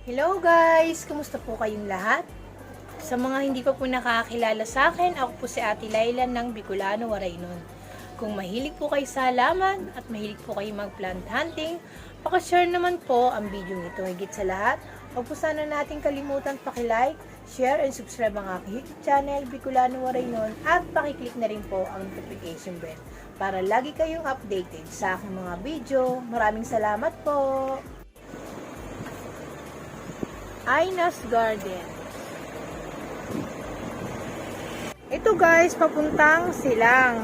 Hello guys! Kumusta po kayong lahat? Sa mga hindi pa po nakakilala sa akin, ako po si Ate Laila ng Bicolano, Waraynon. Kung mahilig po kayo sa halaman at mahilig po kayo mag-plant hunting, pakishare naman po ang video nito. Higit sa lahat, huwag po sana natin kalimutan paki-like, share, and subscribe ang aking YouTube channel, Bicolano, Waraynon, at pakiclick na rin po ang notification bell para lagi kayong updated sa aking mga video. Maraming salamat po! Ayna's Garden. Ito guys, papuntang Silang.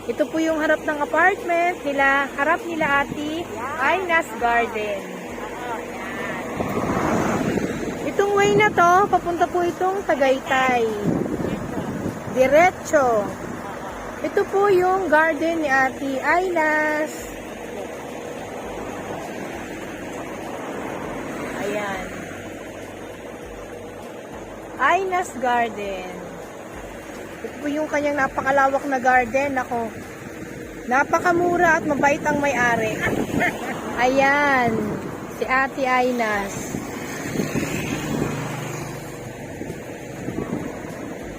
Ito po yung harap ng apartment nila, harap nila Ate Ayna's Garden. Itong way na to, papunta po itong Tagaytay. Diretso. Ito po yung garden ni Ate Ayna's. Ayan. Ayna's Garden. Ito po yung kanyang napakalawak na garden. Ako, napakamura at mabait ang may-ari. Ayan. Si Ate Ayna's.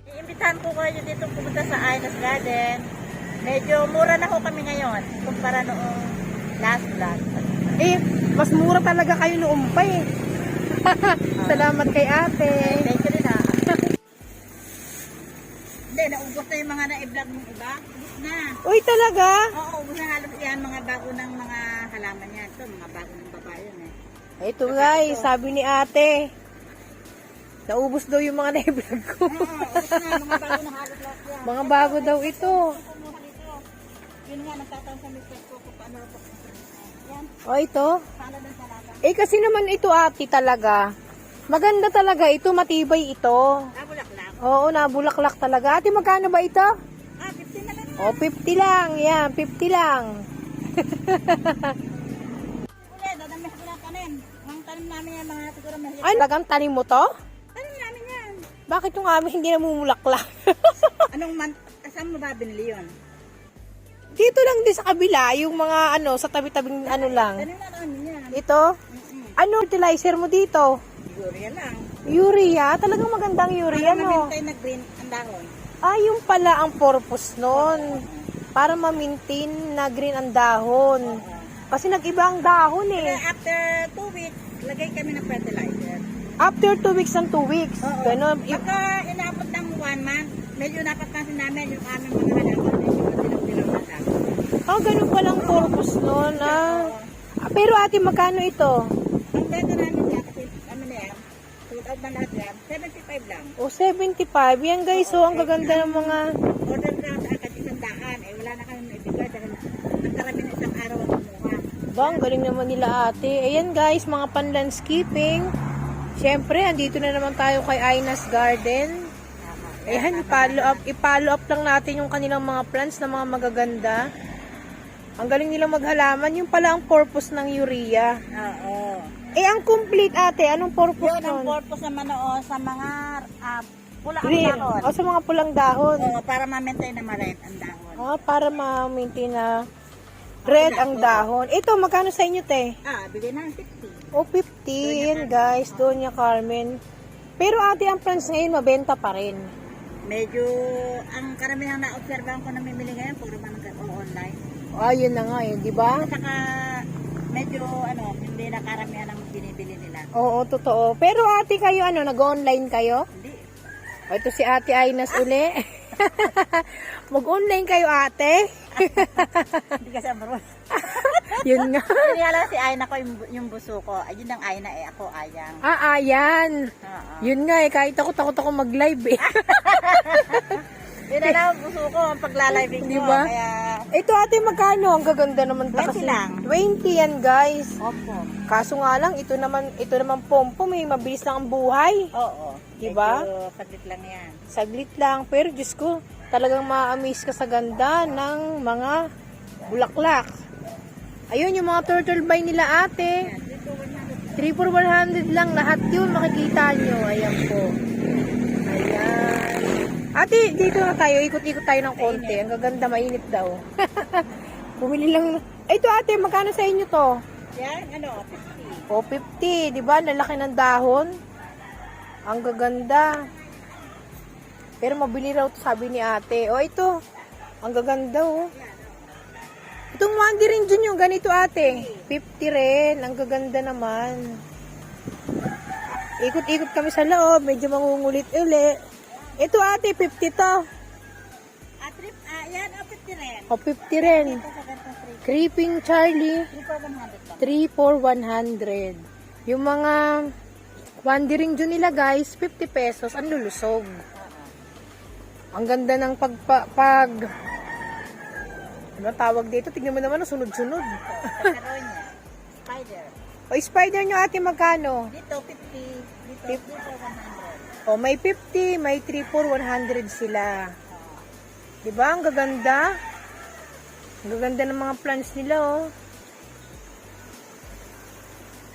Iimbitahan ko kayo dito pumunta sa Ayna's Garden. Medyo mura na ho kami ngayon kumpara noong last vlog. Mas mura talaga kayo noong pa eh. Salamat kay ate. Thank you rin ha. Hindi, naubos na yung mga na-vlog mong iba. Ubus na. Uy, talaga? Oo, ubus na halos yan. Mga bago ng mga halaman yan. Ito, mga bago ng babae yun eh. Ito guys, sabi ni ate. Naubos daw yung mga na-vlog ko. Oo, ubus na. Mga bago ng halos lahat yan. Mga bago daw ito. Kumuha dito. Yun nga, nagtatanong sa mister ko kung paano ito. Yan, O ito. paano din sa lata. Kasi naman ito ate talaga. Maganda talaga ito, matibay ito. Nabulak lang. Oo, nabulaklak talaga. Ate, magkano ba ito? 50 na lang. O, 50 lang. Yan, 50 lang. Uli, dadami ko na tanim. Ang tanim namin yan, mga siguro mahirap. Ay, talagang tanim mo to? Tanim namin yan. Bakit yung amin hindi namumulaklak? Anong saan mo ba binili yun? Dito lang din sa kabila, yung mga sa tabi-tabing lang. Tanim na namin yan. Ito? Ano fertilizer mo dito? Siguro yan lang. Urea? Talagang magandang urea, Para no? mamintay na green ang dahon. Yung pala ang purpose nun. Para ma-maintain na green ang dahon. Kasi nag-iba ang dahon Kaya eh. after 2 weeks, lagay kami ng fertilizer. After 2 weeks and 2 weeks. Oo. Ganun. Pagka inabot ng 1 month, medyo napapansin namin yung aming mga halaman, medyo dilaw-dilaw na lang. Ganun palang purpose nun. Pero ate, magkano ito? Ang benta namin yan, kasi ano na yan, sold out na lahat yan, 75 lang. O, 75. Yan guys, so ang gaganda ng mga... Order na sa agad 100, wala na kami naibigay dahil nagkarami na isang araw ang kumuha. Ang galing naman nila ate. Ayan guys, mga pan-landscaping. Siyempre, andito na naman tayo kay Ayna's Garden. Ayan, i-follow up lang natin yung kanilang mga plants na mga magaganda. Ang galing nilang maghalaman. Yung pala ang purpose ng urea. Oo. Ang complete ate, anong purpose Yun ang nun? purpose naman noon sa mga pula ang Green. dahon. O sa mga pulang dahon. Oo, para ma-maintain na ma-red ang dahon. Para ma-maintain na red ang dahon. Ito, magkano sa inyo te? Bigay na ng 50. O 50. Yan guys, Doña Carmen. Pero ate, ang plants ngayon mabenta pa rin. Medyo, ang karamihan na obserbahan ko namimili ngayon, puro man online. Yun na nga di ba? At saka, medyo, hindi na karamihan ang binibili nila. Oo, totoo. Pero ate kayo, nag-online kayo? Hindi. Ito si Ate Ayna's uli. Mag-online kayo ate. Hindi kasi amaro. Yun nga. Hindi alam si Ayna ko yung buso ko. Ayun ang Ayna ako Ayang. Ayan. Oo. Yun nga kahit takot ako mag-live eh. Yun na lang buso ko ang paglaliving ko. Diba? Kaya, Ito ate, magkano? Ang gaganda naman 20 lang. 20 yan guys. opo. Kaso nga lang, ito naman pompo, may mabilis lang ang buhay. Oo. Diba? Medyo saglit lang yan. Saglit lang. Pero Diyos ko, talagang ma-amaze ka sa ganda ng mga bulaklak. Ayun, yung mga turtle vine nila ate. 3 for 100 lang. Lahat yun, makikita nyo. Ayan po. Ayan. Ate, dito na tayo. Ikot-ikot tayo ng konti. Ang gaganda, mainit daw. Bumili lang. Ay, ito ate, magkano sa inyo to? Yan, ano, 50. O, 50. Di ba? Lalaki ng dahon. Ang gaganda. Pero mabili raw to, sabi ni ate. O, ito. Ang gaganda, oh. Itong mandarin dyan yung ganito, ate. 50 rin. Ang gaganda naman. Ikot-ikot kami sa loob. Medyo mangungulit uli. Ito, ate, 50 to. Yan, 50 rin. O, 50 rin. Ito sa gantong 3. Creeping Charlie. 3 for 100 lang. 3 for 100. Yung mga wandering dyan nila guys, 50 pesos, ang lulusog. Ang ganda ng ano tawag dito? Tignan mo naman, sunod-sunod. Pagkaroon niya. Spider. O, spider nyo ate, magkano? Dito, 50. Dito, 3 for 100. O, may 50, may 3 for 100 sila. Diba? Ang gaganda. Ang gaganda ng mga plants nila, oh.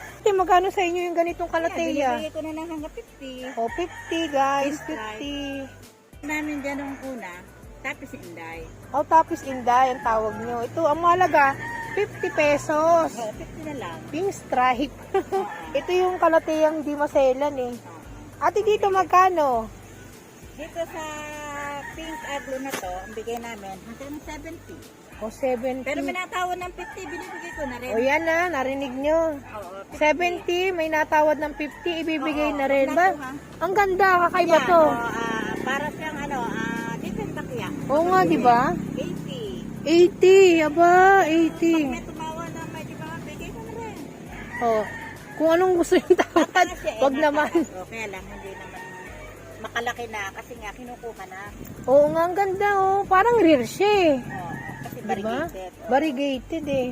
Ate, magkano sa inyo yung ganitong kalateya? Binibigay ko na lang hanggang 50. O, 50 guys, Pinstripe. 50. Namin dyan nung una, tapos si Inday. O, tapos inday, ang tawag nyo. Ito, ang mahalaga, 50 pesos. Oo, 50 na lang. Pink stripe. Ito yung kalateyang di maselan eh. Ate, dito magkano? Dito sa pink aglo na to, ang bigay namin, hanggang 70. O, 70. Pero may natawad ng 50, binibigay ko na rin. O, yan na, narinig nyo. Oo, 70, may natawad ng 50, ibibigay Oo, na rin. wag Ba? na to, ha? Ang ganda, kakaiba Yan, to. para siyang different bakya. Oo nga, di ba? 80. 80, aba, Pag 80. may tumawa na medyo mga bigay ko na rin. O, kung anong gusto yung tawad, Kasi, wag naman. O, kaya lang, hindi naman makalaki na kasi nga kinukuha na. Oo nga, ang ganda oh. Parang rare siya eh. Oo, kasi Diba? variegated. Variegated eh.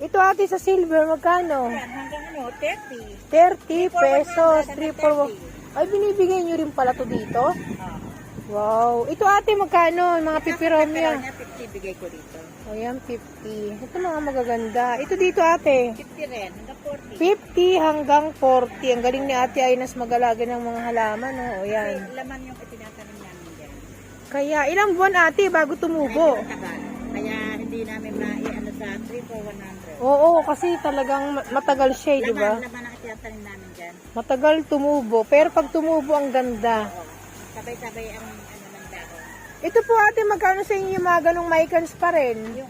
Ito ate sa silver, magkano? Yan, hanggang 30. 30 pesos, 100, 3 for 1. Ay, binibigay nyo rin pala to dito? Oo. Wow. Ito ate, magkano? Mga pipiromia. Niya, 50 bigay ko dito. O yan, 50. Ito mga magaganda. Ito dito ate. 50 rin, hanggang 40. 50 hanggang 40. Ang galing ni ate Ainas mag-alaga ng mga halaman. O yan. Kasi laman yung itinatanim namin dyan. Kaya ilang buwan ate bago tumubo? Medyo matagal. Kaya hindi namin maiano sa 3 for 100. Oo, kasi talagang matagal siya, di ba? Laman ang itinatanim namin dyan. Matagal tumubo. Pero pag tumubo, ang ganda. Oo. Sabay-sabay ang ng dahon. Ito po ate, magkano sa inyo yung mga ganong mycans pa rin? Yung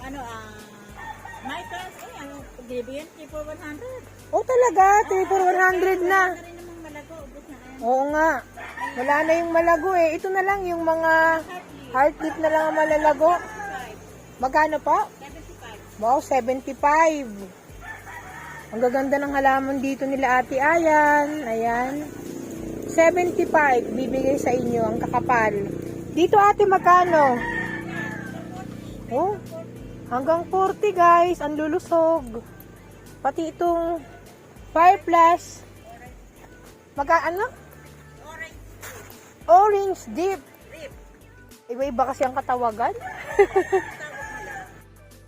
my class, ang binibigyan 3 for 100. Oh talaga, 3 for 100 na. Wala rin namang malago, ubos na rin. Oo nga. Wala na yung malago eh. Ito na lang yung mga heart leaf na lang ang malalago. Magkano po? 75. Wow, 75. Ang gaganda ng halaman dito nila ate Ayan. Ayan. 75. Bibigay sa inyo ang kakapal. Dito ate magkano? Oh, hanggang 40 guys. Ang lulusog. Pati itong Fire Plus. Ano? Orange dip. Iba-iba kasi ang katawagan.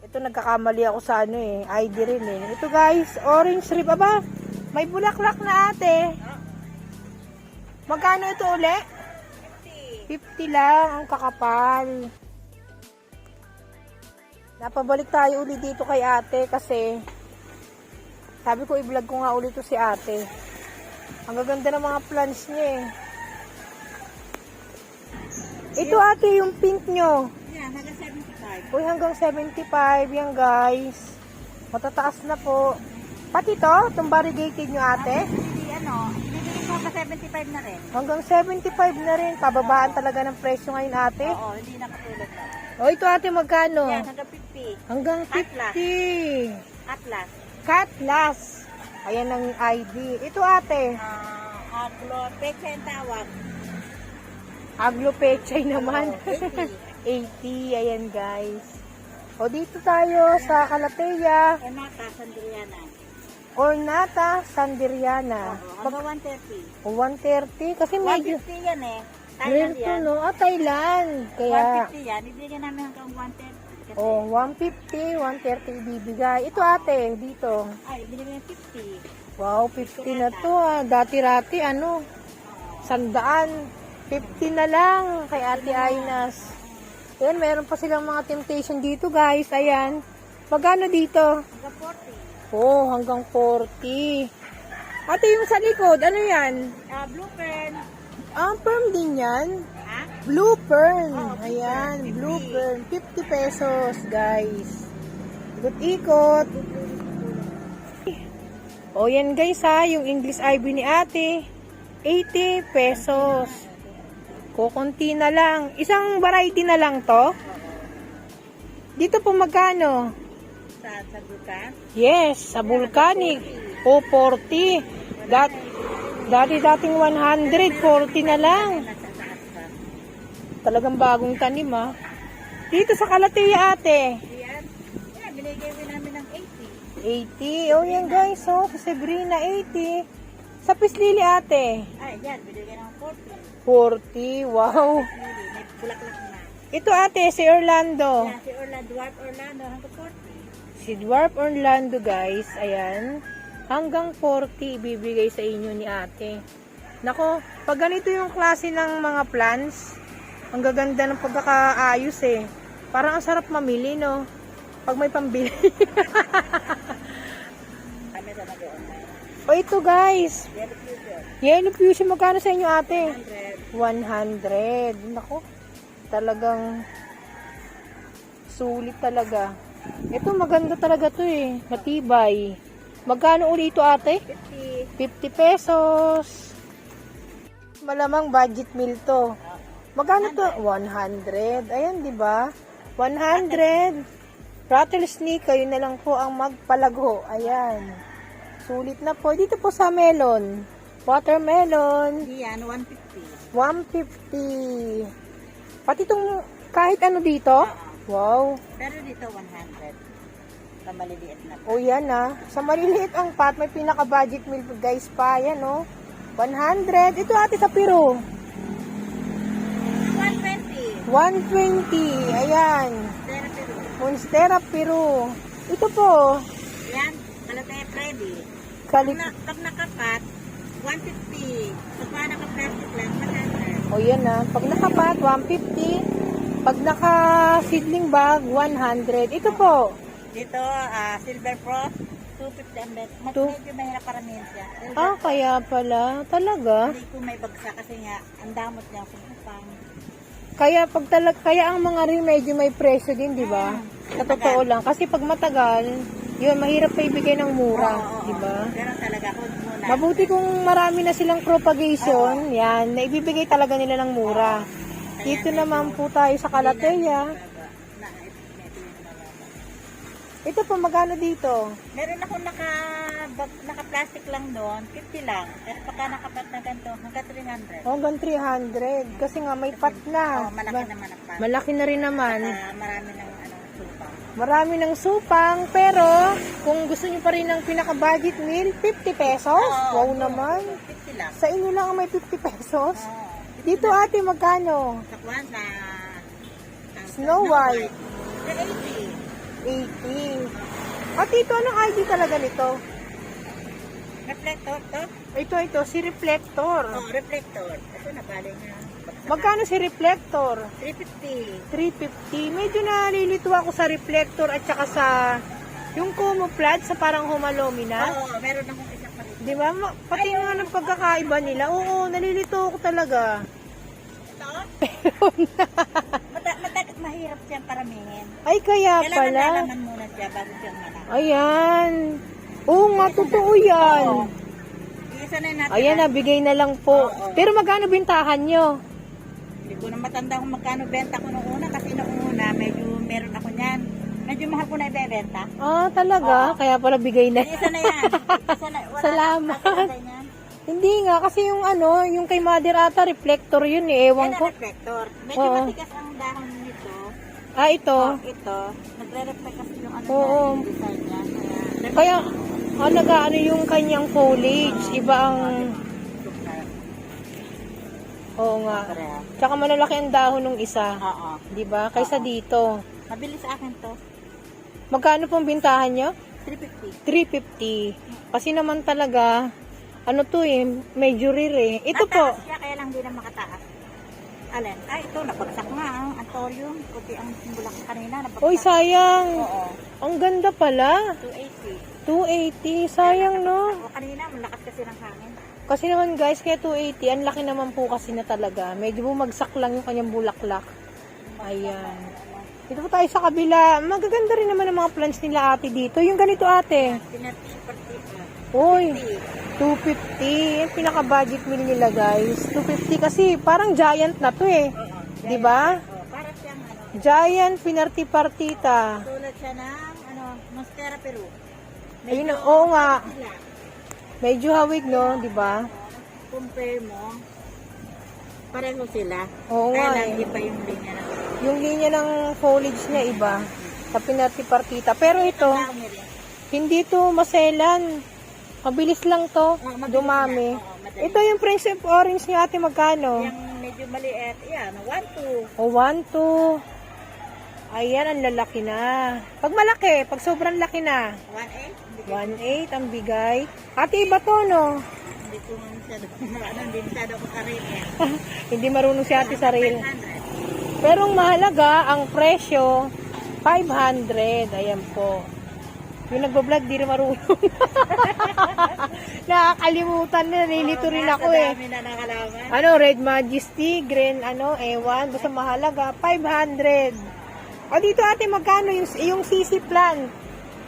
Ito nagkakamali ako sa ano eh. ID rin eh. Ito guys, orange rib. Aba, may bulaklak na ate. Magkano ito uli? 50 lang ang kakapal. Napabalik tayo uli dito kay ate kasi sabi ko i-vlog ko nga ulit to si ate. Ang gaganda ng mga plants niya eh. Ito ate yung pink nyo. Yan, hanggang 75. Uy, hanggang 75 yan guys. Matataas na po. Pati to, itong variegated nyo ate. Bibigyan ko pa 75 na rin. Hanggang 75 na rin. Pababaan talaga ng presyo ngayon ate. Oo, hindi na katulad na. O ito ate magkano? Yan, hanggang 50. Hanggang Atlas. 50. Atlas. Cutlass. Ayan ang ID. Ito ate. Aglo, pecha yung tawag. Aglo pechay naman. Oo, 80. Ayan guys. O dito tayo sa Calathea. Enata, Sandriana. Ornata Sanderiana. Oo, hanggang 130. O 130. Kasi medyo 150 yan eh. rare Thailand to yan. no. Ah, Thailand. Kaya 150 yan. Ibigyan namin hanggang 130. Kasi, oh, 150, 130 ibibigay. Ito ate, dito. ay, binibigyan 50. Wow, 50 na to ah. Dati-rati, ano, 100. 50 na lang kay Ate Ainas. Ayan, meron pa silang mga temptation dito, guys. Ayan. Magkano dito? Hanggang 40. Oh, hanggang 40. Ate, yung sa likod, ano yan? Blue pen. Ah, perm din yan. Ha? Blue pearl. Oh, blue Ayan, pearl, 50. blue pearl. 50 pesos, guys. Ikot-ikot. O, yan guys ha, yung English Ivy ni ate. 80 pesos. Kukunti na lang. Isang variety na lang to. Dito po magkano? Sa bukan. Yes, sa volcanic. O, 40. Dating 100, 40 na lang. Nagtataas pa. Talagang bagong tanim ha. Dito sa Kalatea ate. Yan. Yan, binigay mo namin ng 80. 80. Oh, yan guys. Oh, sa Sabrina, 80. Sa Pislili ate. Ay, yan, binigay ng 40. 40. Wow. Lili, may bulaklak na. Ito ate, si Orlando. Yan, si Orlando, Dwarf Orlando, hanggang 40. Si Dwarf Orlando guys. Ayan. Hanggang 40 ibibigay sa inyo ni ate. Nako, pag ganito yung klase ng mga plants, ang gaganda ng pagkakaayos eh. Parang ang sarap mamili, no? Pag may pambili. Kami sa mag-online. O ito guys. Yellow future. Yellow fuchsia, magkano sa inyo ate? 100. 100. Nako, talagang sulit talaga. Ito maganda talaga to eh. Matibay. Magkano ulit ito ate? 50. 50 pesos. Malamang budget meal to. Magkano to? 100. Ayan, di ba? 100. Rattlesnake, kayo na lang po ang magpalago. Ayan. Sulit na po. Dito po sa melon. Watermelon. Yan, 150. 150. Pati itong kahit ano dito. Wow. Pero dito 100. Sa maliliit na. O yan ah. Sa maliliit ang pot, may pinaka-budget meal guys pa. Yan oh. 100. Ito ate sa Peru. 120. 120. Ayan. Pero Monstera Peru. Ito po. yan, Kalatea Freddy. Kalik. Pag nakapat, 150. Pag naka-plastic lang, 100. O yan ah. Pag nakapat, 150. Pag naka-seedling bag, 100. Ito po. Dito, Silver Frost, 250 ang bet. Two- Medyo mahirap karamihan siya. Silver Ah, kaya pala. Talaga. Hindi ko may bagsak kasi nga, ang damot niya kung pang. Kaya ang mga rin medyo may presyo din, di ba? Sa totoo lang. Kasi pag matagal, yun, mahirap pa ibigay ng mura, di ba? Pero talaga, huwag muna. Mabuti kung marami na silang propagation, yan, na ibibigay talaga nila ng mura. Dito naman po tayo sa Kalatea. Ito po, magkano dito? Meron ako naka-plastic lang doon, 50 lang. Pero pagka nakapat na ganito, hanggang 300. Hanggang 300. Kasi nga may pat na. Malaki naman ang pat. Malaki na rin naman. Marami ng supa. Marami ng supang, pero kung gusto nyo pa rin ng pinaka-budget meal, 50 pesos. Wow naman. 50 lang. Sa inyo lang may 50 pesos. Oo. Dito ate, magkano? Sa kwan, sa Snow White. Sa 80. At ito, anong ID talaga nito? 80. Reflector to? Ito, si Reflector. Oh, reflector. Ito nabali niya. Magkano si Reflector? 350. 350. Medyo nalilito ako sa Reflector at saka sa yung camouflage sa parang humalomina. Oo, meron akong isa pa rin. Di ba? Pati nga ng pagkakaiba nila. Oo, nalilito ako talaga. Ito? Mahirap siyang paramihin. Ay, kaya Kailangan pala. lalaman muna siya bago siyang manak. Ayan. Oo nga, totoo yan. Oo. Isa na natin. Ayan na, bigay na lang po. Oo. Pero magkano bintahan nyo? Hindi ko na matanda kung magkano benta ko nung una kasi nung una medyo meron ako niyan. Medyo mahal ko na ibebenta. Ah, talaga? Kaya pala bigay na. Isa na yan. Isa na. Wala Salamat. na kasi ganyan. Hindi nga, kasi yung yung kay Mother ata, reflector yun eh. Ewan Yan ko. ang reflector. Medyo Oo. matigas ang dahon nito. Ah, ito. Ito. Nagre-reflect kasi yung ano Oo. niya, yung design niya. Kaya, nag-ano yung kanyang foliage. Iba ang... Oo nga. Tsaka malalaki ang dahon ng isa. Oo. Di ba? Kaysa dito. Mabilis sa akin to. Magkano pong bintahan nyo? 350. 350. Kasi naman talaga, ano to eh, medyo rare eh. Ito po. Mataas siya kaya lang hindi na makataas. Alin? Ay, ito, nabagsak nga. Ang antolium. Puti ang bulak kanina. Nabagsak. Uy, sayang. Oo. Ang ganda pala. 280. 280. Sayang, no? O, kanina, malakas kasi ng hangin. Kasi naman guys, kaya 280, ang laki naman po kasi na talaga. Medyo bumagsak lang yung kanyang bulaklak. Ayan. Dito po tayo sa kabila. Magaganda rin naman ang mga plants nila ate dito. Yung ganito ate. Uy, 250. Yung pinaka-budget meal nila guys. 250 kasi parang giant na to eh. Di ba? Para siyang Giant Pinarti-Partita. tulad siya ng Monstera Peru. Ayun, oo nga. Sila. Medyo hawig no, di ba? Compare mo, pareho sila. Oo nga Kaya lang, eh. iba yung linya na. Yung linya ng foliage niya iba. Sa Pinarti-Partita. Pero ito, Dami rin. hindi to maselan. Mabilis lang to. Mabilis Dumami. lang. Oo, madali. Ito yung Prince of Orange niya ate magkano? Yung medyo maliit, yan, 1-2. O 1, 2. Ayan, ang lalaki na. Pag malaki, pag sobrang laki na. 1-8. 1.8 ang bigay. Ate, iba to, no? Hindi ko masyado, hindi masyado ko karin eh. Hindi marunong si ate sa reel. 500. Pero ang mahalaga, ang presyo, 500. Ayan po. Yung nagbablog, di rin marunong. Nakakalimutan na, nilito rin ako eh. Dami na nakalaman. Ano, Red Majesty, Green, ewan, basta mahalaga, 500. O dito ate, magkano yung CC plant?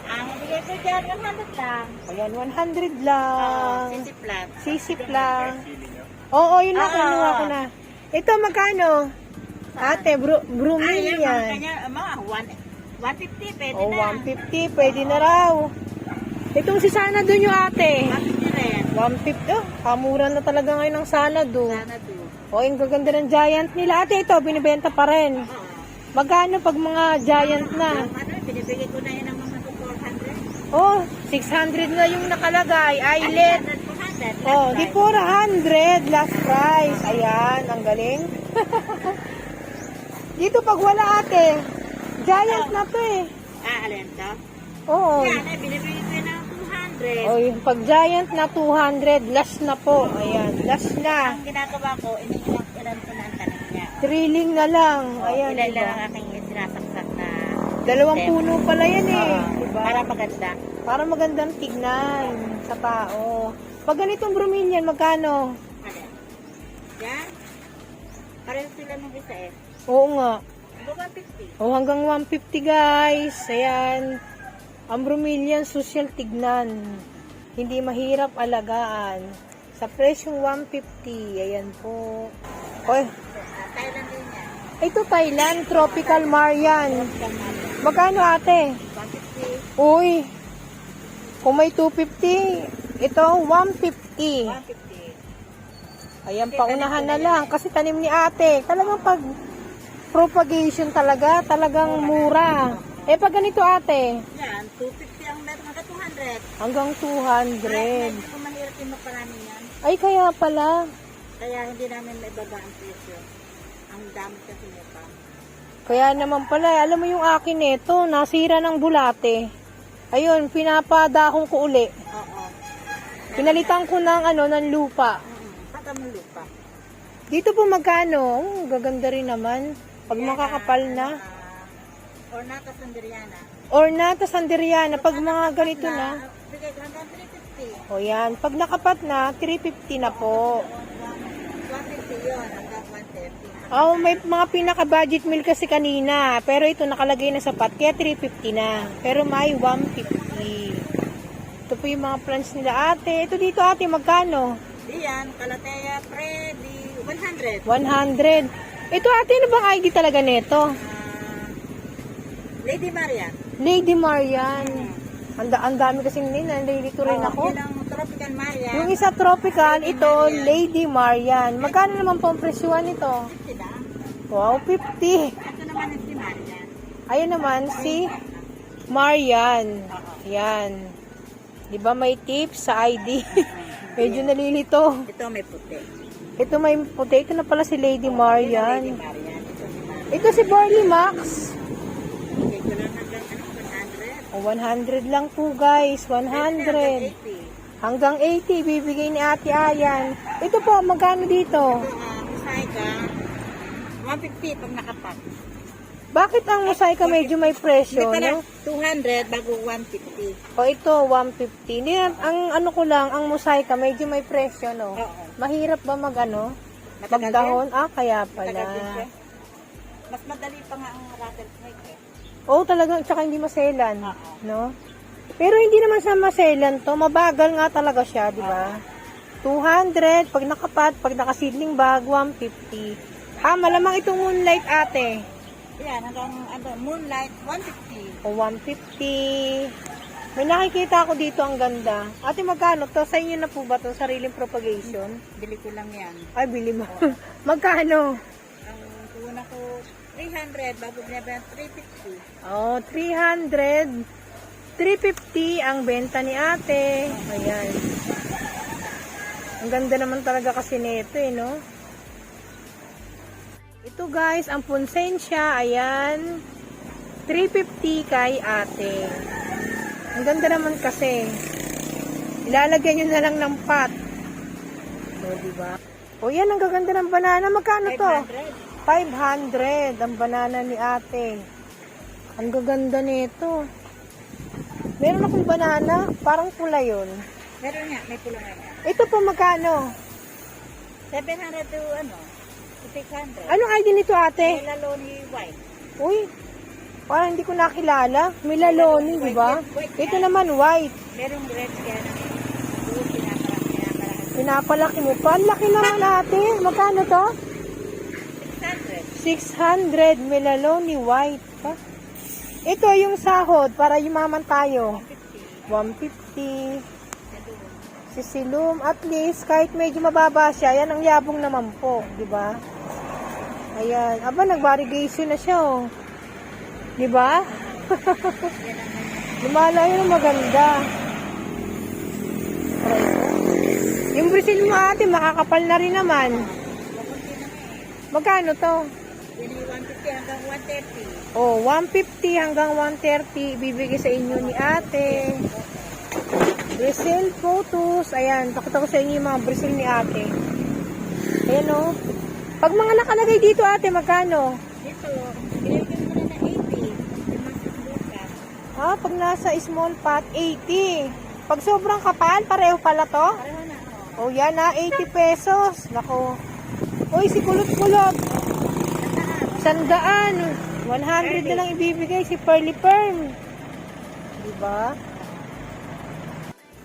Ang bigay ko dyan, 100 lang. Ayan, 100 lang. Sisi plant. CC plant. Oo, yun na, kunuha ko na. Ito, magkano? Ate, bromelian. Yan, kanya, mga 150, pwede O, na. 150, pwede na raw. Itong si Sana doon yung ate. 150 rin. 150, oh, kamura na talaga ngayon ng Sana doon. Sana do. O, yung gaganda ng giant nila. Ate, ito, binibenta pa rin. Oo. Magkano pag mga giant na? Binibigay ko na yun ng mga 400. Oh, 600 na yung nakalagay. Eyelet. 400. Oh, di 400. Last price. Ayan, ang galing. Dito pag wala ate, giant na to eh. Alin to? Oo. Yan, binibigay ko yun ng 200. Oh, yung pag giant na 200, last na po. Ayan, last na. Ang ginagawa ko, ilan ko na ang tanim niya. Thrilling na lang. Ayan, Ilan diba? lang ang aking sinasaksak na 2 puno pala yan eh. Oo, Diba? para maganda. Para magandang tignan sa tao. Pag ganitong bromelian, magkano? Alin? Yan. Pareho sila ng isa eh. Oo nga. 150. Oh, hanggang 150 guys. Ayan. Ang bromelian, social tignan. Hindi mahirap alagaan. Sa presyong 150. Ayan po. Oy, Thailand din yan. ito Thailand, Tropical Marian. Magkano ate? 150. Uy, kung may 250, ito 150. 150. Ayan, paunahan na lang. Kasi tanim ni ate. Talagang pag propagation talaga, talagang mura. Eh, pag ganito ate, Yan, 250 ang meron hanggang 200. hanggang Kahit 200. hindi ko mahirap yung magparami yan. Ay, kaya pala. Kaya hindi namin maibaba ang presyo. Ang dami kasi nito. Kaya naman pala, alam mo yung akin ito, nasira ng bulate. Ayun, pinapadahong ko uli. Oo. Pinalitan ko ng ng lupa. Patamang lupa. Dito po magkano? Gaganda rin naman. Pag makakapal na. Ornata Sanderiana. Ornata Sanderiana, pag mga ganito na. Bigay ko hanggang 350. O yan, pag nakapat na, 350 na po. 150 yun, hanggang 130. Oh, may mga pinaka-budget meal kasi kanina. Pero ito nakalagay na sapat, kaya 350 na. Pero may 150. Ito po yung mga plants nila ate. Ito dito ate, magkano? Diyan, Calathea Freddy, 100. 100. Ito ate, ano bang ID talaga nito? Lady Marian. Lady Marian. Ang dami kasi nila, nalilito rin ako. Yun ang Tropical Marian. Yung isa tropical, ito Lady Marian. Magkano naman po ang presyuhan nito? 50 lang. Wow, 50. Ito naman ang si Marian. Ayan naman si Marian. Yan. Di ba may tips sa ID? Medyo nalilito. Ito may puti. Ito may puti. Ito na pala si Lady Lady Marian. Marian. Ito si Marian. Ito si Barley Max. Bigay ko lang hanggang 100. O, 100 lang po guys. 100. Hanggang 80 bibigay ni Ate Ayan. Ito po, magkano dito? Ito, Musaiga. 150 pag nakapat. Bakit ang mosaika medyo may presyo, May no? 200 bago 150. O ito, 150. Hindi, ang ano ko lang, ang mosaika medyo may presyo, no? Oo. Mahirap ba mag-ano? Matagal Magdahon? Ah, kaya Matagal din siya. pala. Mas madali pa nga ang rattlesnake eh. Oo, talagang, tsaka hindi maselan, Oo. no? Pero hindi naman sa maselan to, mabagal nga talaga siya, di ba? 200, pag nakapat, pag nakasidling bag, 150. Ah, malamang itong moonlight ate. Yan, hanggang moonlight, 150. O 150. May nakikita ako dito, ang ganda. Ate, magkano to? Sa inyo na po ba to? Sariling propagation? Bili ko lang yan. Ay, bili mo. Magkano? Ang una ko, 300, bago binibenta 350. Oh, 300. 350 ang benta ni ate. Ayan. Ang ganda naman talaga kasi nito eh, no? Ito guys, ang punsensya, ayan. 350 kay ate. Ang ganda naman kasi. Ilalagyan nyo na lang ng pot. So, diba? O yan, ang gaganda ng banana. Magkano to? 500 ang banana ni ate. Ang gaganda nito. Meron akong banana, parang pula yun. Meron nga, may pula nga yan. Ito po magkano? 700 to 600. Anong ID nito ate? May laloni white. Uy, parang hindi ko nakilala. Milaloni, di ba? Ito naman white. Merong red kaya na doon pinapalaki. Pinapalaki mo pa. Ang laki naman ate. Magkano to? 600. 600 Melaloni white. Pa? Ito yung sahod para yumaman tayo. 150. Si Silum, at least kahit medyo mababa siya, yan ang yabong naman po, di ba? Ayan, aba nag-variegation na siya, oh. Di ba? Lumalayo na maganda. Yung Brazil mo ate, makakapal na rin naman. Magkano to? Yun yung 150 hanggang 130. Oh, 150 hanggang 130 ibibigay sa inyo ni ate. Brazil photos. Ayan, pakita ko sa inyo yung mga Brazil ni ate. Ayan o. Pag mga nakalagay dito ate, magkano? Dito, binigyan mo na 80. Lumas. Ah, pag nasa small pot, 80. Pag sobrang kapal, pareho pala to? Pareho na, Oh, yan na, 80 pesos. Nako. Uy, si kulot-kulot. 100. 100 na lang ibibigay si Pearly Perm. Diba?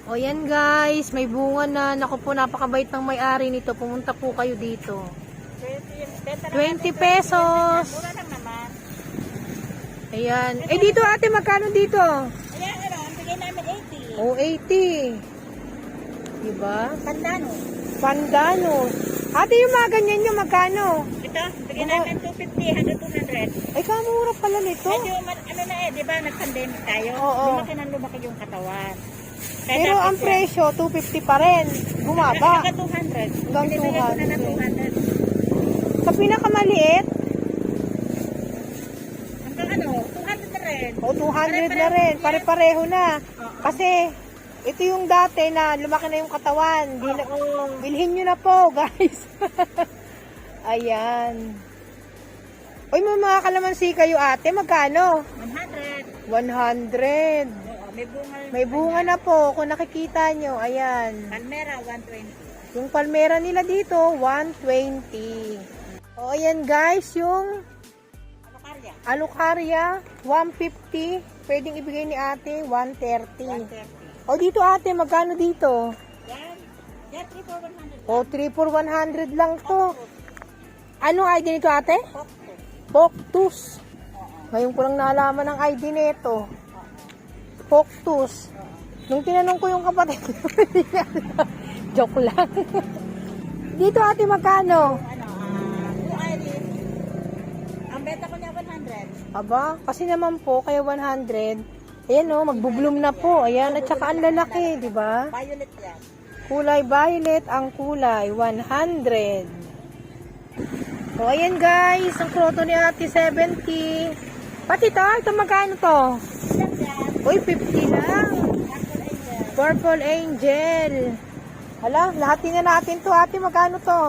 O yan guys, may bunga na. Naku po, napakabait ng may-ari nito. Pumunta po kayo dito. 20 pesos. Mura lang naman. Ayan. Eh dito ate, magkano dito? Ayan, ang bigay namin 80. O, 80. Diba? Pandano. Pandano. Ate, yung mga ganyan nyo, magkano? Ito, bigay namin 250 hanggang 200. Ay, kamura pala nito. Medyo, ano na eh, di ba, nag-pandemic tayo? Oo. Lumaki ng lumaki yung katawan. Kaya Pero dapat ang yan. presyo, 250 pa rin. Bumaba. Hanggang 200. Hanggang Binibigay ko na ng 200. Sa pinakamaliit, Hanggang ano, 200 na rin. o 200 na rin. Pare-pareho na. Kasi, ito yung dati na lumaki na yung katawan. Bilhin nyo na po, guys. Ayan. Uy, mga kalamansi kayo ate, magkano? 100. 100. Oo, may bunga. May bunga na po, kung nakikita nyo. Ayan. Palmera, 120. Yung palmera nila dito, 120. O, ayan guys, yung Alucarya, alucarya, 150. Pwedeng ibigay ni ate, 130. 130. O, dito ate, magkano dito? Yan. Yan, 3 for 100. O, 3 for 100 lang to. Anong ID nito ate? Pokto. Poctus. Oo. Ngayon ko lang nalaman ng ID nito. Poctus. Nung tinanong ko yung kapatid, joke lang. Dito ate, magkano? Ano, Blue Iris. Ang benta ko niya 100. Aba, kasi naman po, kaya 100. Ayan o, magbubloom na po. Ayan, at saka ang lalaki, di ba? Violet yan. Kulay violet ang kulay, 100. O, ayan guys, ang kroto ni ate, 70. Pati ito magkano to? Ilan yan? Uy, 50 lang. Apple Angel. Purple Angel. Hala, lahat na natin to, ate, magkano to?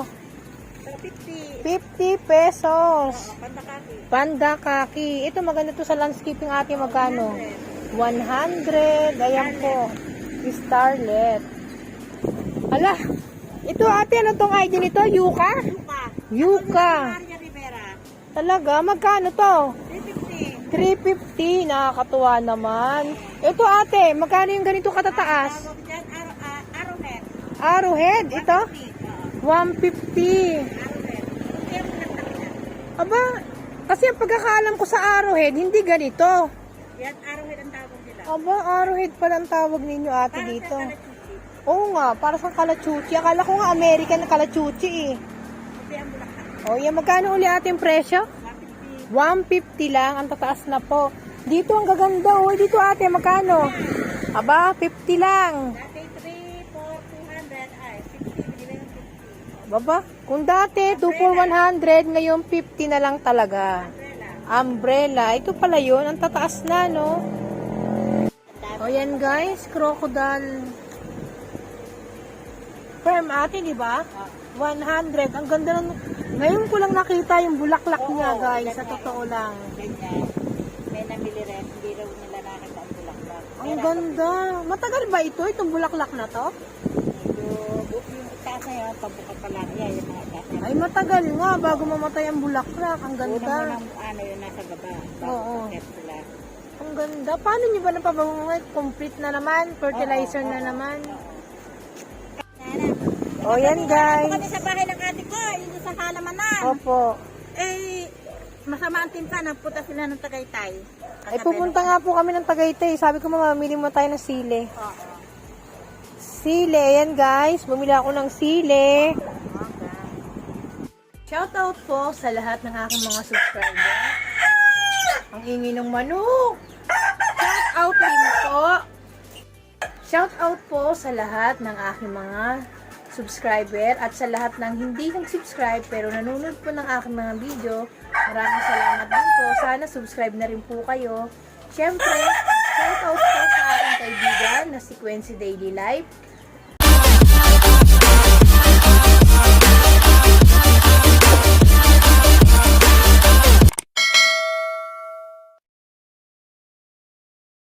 So, 50. 50. 50 pesos. Pandakaki. Panda kaki. Ito maganda to sa landscaping ate, magkano? 100. Ayan po. Starlet. Ala, ito ate, ano tong ID nito? Yuka? Yuka. Maria Rivera. Talaga? Magkano to? 350. 350. Nakakatuwa naman. Ito ate, magkano yung ganito katataas? Tawag dyan, Arrowhead. Arrowhead, ito? 150. 150. Arrowhead. Kaya mo nagtakita. Aba, kasi ang pagkakaalam ko sa Arrowhead, hindi ganito. Yan, Arrowhead ang tawag nila. Aba, Arrowhead pala ang tawag ninyo ate Para dito. sa kalachuchi. Oo nga, para sa kalachuchi. Akala ko nga American na kalachuchi eh. Kasi ang bulaklak. O yan, magkano uli ating presyo? 150. 150 lang, ang tataas na po. Dito ang gaganda, oh. Dito ate, magkano? Aba, 50 lang. Dati 3 for 200. Ay, 50. Binili ng 50. Baba, kung dati 2 for 100, ngayon 50 na lang talaga. Umbrella. Umbrella, ito pala yun, ang tataas na, no? O yan guys, crocodile. Firm ate, di ba? 100, ang ganda ng... Ngayon ko lang nakita yung bulaklak niya guys, sa totoo lang. Ganyan. May namili rin. Hindi raw nila nakita ang bulaklak. Ang ganda. Matagal ba ito, itong bulaklak na to? Medyo, yung itaas na yan, pabuka pa lang. Yan, yung mga itaas na. Ay, matagal nga bago mamatay ang bulaklak. Ang Una mo ganda. ng yun nasa baba. Bago Oo. paket sila. Ang ganda. Paano nyo ba napababungat? Complete na naman? Fertilizer na naman? O, yan guys. Kami sa bahay ng ate ko, yung sa halamanan. Opo. Eh, masama ang timpla, nagpunta sila ng Tagaytay. Ay, pupunta nga po kami ng Tagaytay. Sabi ko, mamamili mo tayo ng sili. Oo. Sili, yan guys. Bumili ako ng sili. Shoutout po sa lahat ng aking mga subscriber. Ang ingay ng manok. Shoutout din po. Shoutout po sa lahat ng aking mga subscriber at sa lahat ng hindi nag-subscribe pero nanonood po ng aking mga video. Maraming salamat din po. Sana subscribe na rin po kayo. Siyempre, shoutout po sa aking kaibigan na si Quincy Daily Life.